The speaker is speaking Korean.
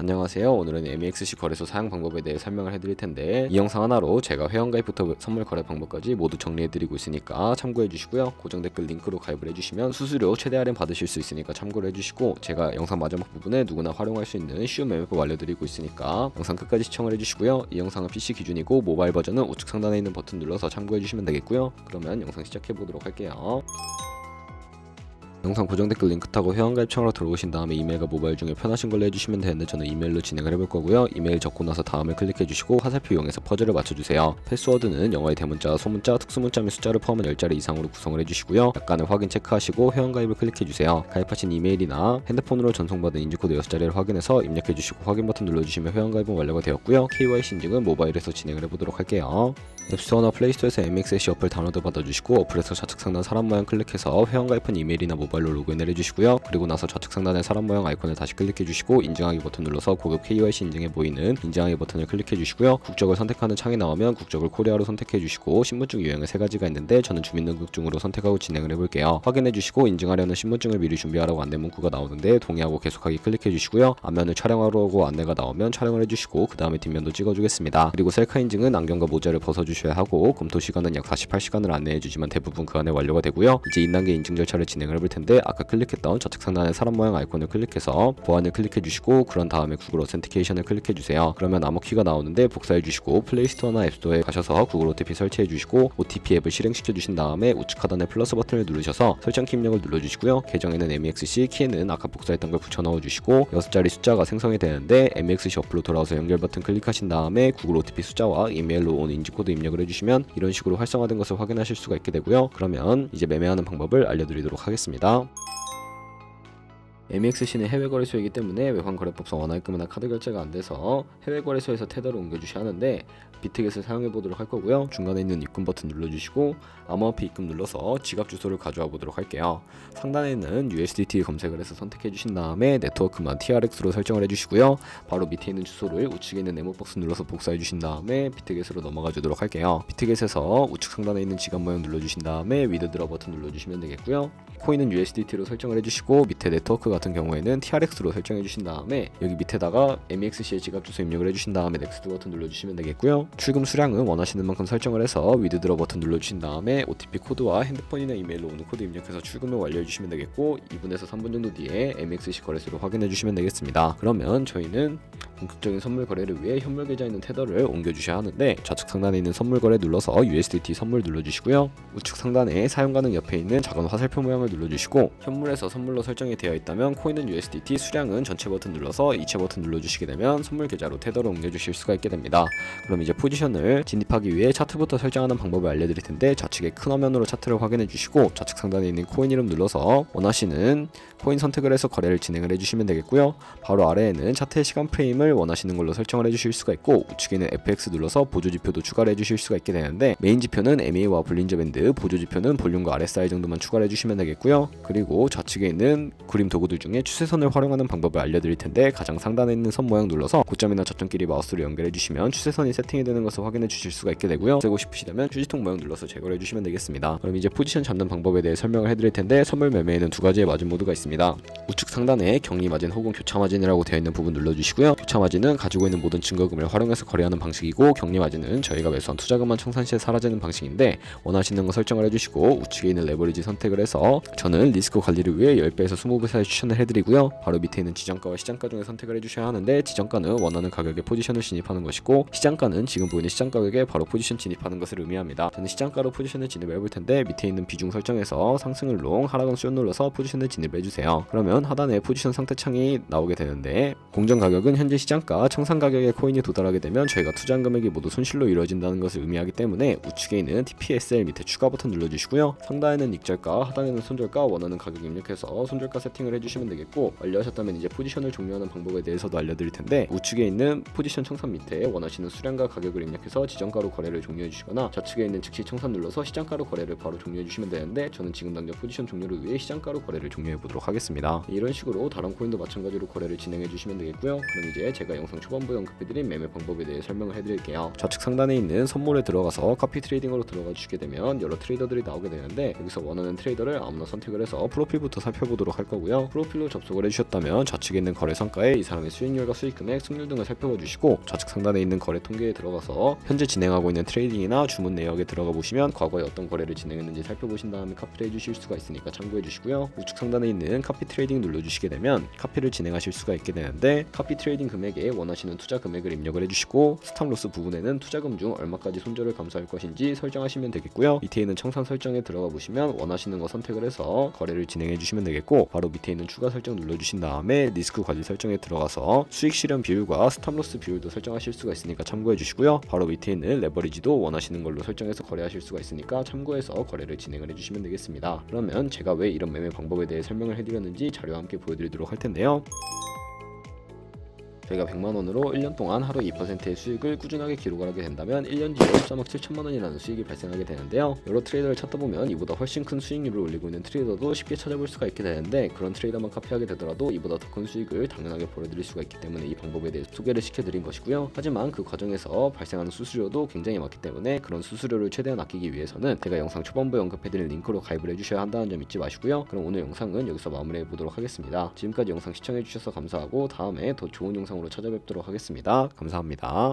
안녕하세요. 오늘은 MEXC 거래소 사용 방법에 대해 설명을 해드릴 텐데 이 영상 하나로 제가 회원가입부터 선물 거래 방법까지 모두 정리해드리고 있으니까 참고해주시고요. 고정 댓글 링크로 가입을 해주시면 수수료 최대 할인 받으실 수 있으니까 참고를 해주시고, 제가 영상 마지막 부분에 누구나 활용할 수 있는 쉬운 매매법 알려드리고 있으니까 영상 끝까지 시청을 해주시고요. 이 영상은 PC 기준이고 모바일 버전은 우측 상단에 있는 버튼 눌러서 참고해주시면 되겠고요. 그러면 영상 시작해보도록 할게요. 영상 고정 댓글 링크 타고 회원가입창으로 들어오신 다음에 이메일과 모바일 중에 편하신 걸로 해주시면 되는데 저는 이메일로 진행을 해볼 거고요. 이메일 적고 나서 다음을 클릭해주시고 화살표 이용해서 퍼즐을 맞춰주세요. 패스워드는 영어의 대문자, 소문자, 특수문자 및 숫자를 포함한 10자리 이상으로 구성을 해주시고요. 약간의 확인 체크하시고 회원가입을 클릭해주세요. 가입하신 이메일이나 핸드폰으로 전송받은 인증코드 6자리를 확인해서 입력해주시고 확인 버튼 눌러주시면 회원가입은 완료가 되었고요. KYC 인증은 모바일에서 진행을 해보도록 할게요. 앱스토어나 플레이스토어에서 MEXC 어플 다운로드 받아주시고, 어플에서 좌측 상단 사람 모양 클릭해서 회원가입한 이메일이나 모바일로 로그인을 해주시고요. 그리고 나서 좌측 상단의 사람 모양 아이콘을 다시 클릭해주시고 인증하기 버튼 눌러서 고급 KYC 인증에 보이는 인증하기 버튼을 클릭해주시고요. 국적을 선택하는 창이 나오면 국적을 코리아로 선택해주시고, 신분증 유형은 3가지가 있는데 저는 주민등록증으로 선택하고 진행을 해볼게요. 확인해주시고 인증하려는 신분증을 미리 준비하라고 안내 문구가 나오는데 동의하고 계속하기 클릭해주시고요. 앞면을 촬영하라고 안내가 나오면 촬영을 해주시고 그 다음에 뒷면도 찍어주겠습니다. 그리고 셀카 인증은 안경과 모자를 벗어주셔야 하고 검토 시간은 약 48시간을 안내해주지만 대부분 그 안에 완료가 되고요. 이제 2단계 인증 절차를 진행을 해볼 텐데, 아까 클릭했던 좌측 상단의 사람 모양 아이콘을 클릭해서 보안을 클릭해주시고 그런 다음에 구글 오센티케이션을 클릭해주세요. 그러면 암호키가 나오는데 복사해주시고 플레이스토어나 앱스토어에 가셔서 구글 OTP 설치해주시고 OTP 앱을 실행시켜주신 다음에 우측 하단의 플러스 버튼을 누르셔서 설정키 입력을 눌러주시고요. 계정에는 MEXC, 키에는 아까 복사했던 걸 붙여 넣어주시고 6자리 숫자가 생성이 되는데 MEXC 어플로 돌아와서 연결 버튼 클릭하신 다음에 구글 OTP 숫자와 이메일로 온 인증코드 입력을 해주시면 이런 식으로 활성화된 것을 확인하실 수가 있게 되고요. 그러면 이제 매매하는 방법을 알려드리도록 하겠습니다. MEXC는 해외 거래소이기 때문에 외환 거래법상 원화입금이나 카드 결제가 안 돼서 해외 거래소에서 테더를 옮겨주셔야 하는데, 비트겟을 사용해 보도록 할 거고요. 중간에 있는 입금 버튼 눌러주시고 암호화폐 입금 눌러서 지갑 주소를 가져와 보도록 할게요. 상단에 있는 USDT 검색을 해서 선택해 주신 다음에 네트워크만 TRX로 설정을 해주시고요. 바로 밑에 있는 주소를 우측에 있는 네모박스 눌러서 복사해 주신 다음에 비트겟으로 넘어가 주도록 할게요. 비트겟에서 우측 상단에 있는 지갑 모양 눌러주신 다음에 위드드러 버튼 눌러주시면 되겠고요. 코인은 USDT로 설정을 해주시고 밑에 네트워크 같은 경우에는 TRX로 설정해 주신 다음에 여기 밑에다가 MEXC의 지갑 주소 입력을 해주신 다음에 넥스트 버튼 눌러주시면 되겠고요. 출금 수량은 원하시는 만큼 설정을 해서 위드드러 버튼 눌러주신 다음에 OTP 코드와 핸드폰이나 이메일로 오는 코드 입력해서 출금을 완료해 주시면 되겠고, 2분에서 3분 정도 뒤에 MEXC 거래소로 확인해 주시면 되겠습니다. 그러면 저희는 본격적인 선물 거래를 위해 현물 계좌에 있는 테더를 옮겨 주셔야 하는데, 좌측 상단에 있는 선물 거래 눌러서 USDT 선물 눌러주시고요. 우측 상단에 사용 가능 옆에 있는 작은 화살표 모양을 눌러주시고, 현물에서 선물로 설정이 되어 있다면 코인은 USDT, 수량은 전체 버튼 눌러서 이체 버튼 눌러주시게 되면 선물 계좌로 테더를 옮겨 주실 수가 있게 됩니다. 그럼 이제 포지션을 진입하기 위해 차트부터 설정하는 방법을 알려드릴 텐데, 좌측에 큰 화면으로 차트를 확인해 주시고 좌측 상단에 있는 코인 이름 눌러서 원하시는 코인 선택을 해서 거래를 진행을 해주시면 되겠고요. 바로 아래에는 차트의 시간 프레임을 원하시는 걸로 설정을 해주실 수가 있고, 우측에는 FX 눌러서 보조지표도 추가를 해주실 수가 있게 되는데, 메인 지표는 MA와 볼린저 밴드, 보조지표는 볼륨과 RSI 정도만 추가를 해주시면 되겠고요. 그리고 좌측에 있는 그림 도구들 중에 추세선을 활용하는 방법을 알려드릴 텐데, 가장 상단에 있는 선 모양 눌러서 고점이나 저점끼리 마우스로 연결해 주시면 추세선이 세팅이 되는 것을 확인해 주실 수가 있게 되고요. 쓰고 싶으시다면 휴지통 모양 눌러서 제거를 해주시면 되겠습니다. 그럼 이제 포지션 잡는 방법에 대해 설명을 해드릴 텐데, 선물 매매에는 2가지의 마진 모드가 있습니다. 우측 상단에 격리 마진 혹은 교차 마진이라고 되어 있는 부분 눌러주시고요. 교차 마진은 가지고 있는 모든 증거금을 활용해서 거래하는 방식이고, 격리 마진은 저희가 매수한 투자금만 청산 시에 사라지는 방식인데, 원하시는 거 설정을 해주시고 우측에 있는 레버리지 선택을 해서 저는 리스크 관리를 위해 10배에서 20배 사이 추천을 해드리고요. 바로 밑에 있는 지정가와 시장가 중에 선택을 해주셔야 하는데, 지정가는 원하는 가격에 포지션을 진입하는 것이고, 시장가는 지금 보이는 시장 가격에 바로 포지션 진입하는 것을 의미합니다. 저는 시장가로 포지션을 진입해 볼 텐데, 밑에 있는 비중 설정에서 상승을 롱, 하락은 숏 눌러서 포지션을 진입해 주세요. 그러면 하단에 포지션 상태 창이 나오게 되는데, 공정 가격은 현재 시장가, 청산 가격에 코인이 도달하게 되면 저희가 투자한 금액이 모두 손실로 이루어진다는 것을 의미하기 때문에 우측에 있는 TPSL 밑에 추가 버튼 눌러주시고요. 상단에는 익절가, 하단에는 손절가, 원하는 가격 입력해서 손절가 세팅을 해주시면 되겠고, 완료하셨다면 이제 포지션을 종료하는 방법에 대해서도 알려드릴 텐데, 우측에 있는 포지션 청산 밑에 원하시는 수량과 가격을 입력해서 지정가로 거래를 종료해 주시거나, 좌측에 있는 즉시 청산 눌러서 시장가로 거래를 바로 종료해 주시면 되는데, 저는 지금 당장 포지션 종료를 위해 시장가로 거래를 종료해 보도록 하겠습니다. 이런 식으로 다른 코인도 마찬가지로 거래를 진행해 주시면 되겠고요. 그럼 이제 제가 영상 초반부에 언급해드린 매매 방법에 대해 설명을 해드릴게요. 좌측 상단에 있는 선물에 들어가서 카피 트레이딩으로 들어가 주시게 되면 여러 트레이더들이 나오게 되는데, 여기서 원하는 트레이더를 아무나 선택을 해서 프로필부터 살펴보도록 할 거고요. 프로필로 접속을 해주셨다면 좌측에 있는 거래 성과에 이 사람의 수익률과 수익금액, 승률 등을 살펴봐 주시고, 좌측 상단에 있는 거래 통계에 들어가서 현재 진행하고 있는 트레이딩이나 주문 내역에 들어가 보시면 과거에 어떤 거래를 진행했는지 살펴보신 다음에 카피를 해주실 수가 있으니까 참고해 주시고요. 우측 상단에 있는 카피 트레이딩 눌러주시게 되면 카피를 진행하실 수가 있게 되는데, 카피 트레이딩 금액에 원하시는 투자 금액을 입력을 해주시고, 스탑로스 부분에는 투자금 중 얼마까지 손절을 감수할 것인지 설정하시면 되겠고요. 밑에 있는 청산 설정에 들어가 보시면 원하시는 거 선택을 해서 거래를 진행해 주시면 되겠고, 바로 밑에 있는 추가 설정 눌러주신 다음에 리스크 관리 설정에 들어가서 수익 실현 비율과 스탑로스 비율도 설정하실 수가 있으니까 참고해 주시고요. 바로 밑에 있는 레버리지도 원하시는 걸로 설정해서 거래하실 수가 있으니까 참고해서 거래를 진행을 해주시면 되겠습니다. 그러면 제가 왜 이런 매매 방법에 대해 설명을 해드렸는지 자료와 함께 보여드리도록 할 텐데요. 저희가 100만원으로 1년 동안 하루 2%의 수익을 꾸준하게 기록을 하게 된다면 1년 뒤에 13억 7천만원이라는 수익이 발생하게 되는데요. 여러 트레이더를 찾다 보면 이보다 훨씬 큰 수익률을 올리고 있는 트레이더도 쉽게 찾아볼 수가 있게 되는데, 그런 트레이더만 카피하게 되더라도 이보다 더 큰 수익을 당연하게 벌어들일 수가 있기 때문에 이 방법에 대해 소개를 시켜드린 것이고요. 하지만 그 과정에서 발생하는 수수료도 굉장히 많기 때문에 그런 수수료를 최대한 아끼기 위해서는 제가 영상 초반부에 언급해드린 링크로 가입을 해주셔야 한다는 점 잊지 마시고요. 그럼 오늘 영상은 여기서 마무리해보도록 하겠습니다. 지금까지 영상 시청해주셔서 감사하고 다음에 더 좋은 영상으로 찾아뵙도록 하겠습니다. 감사합니다.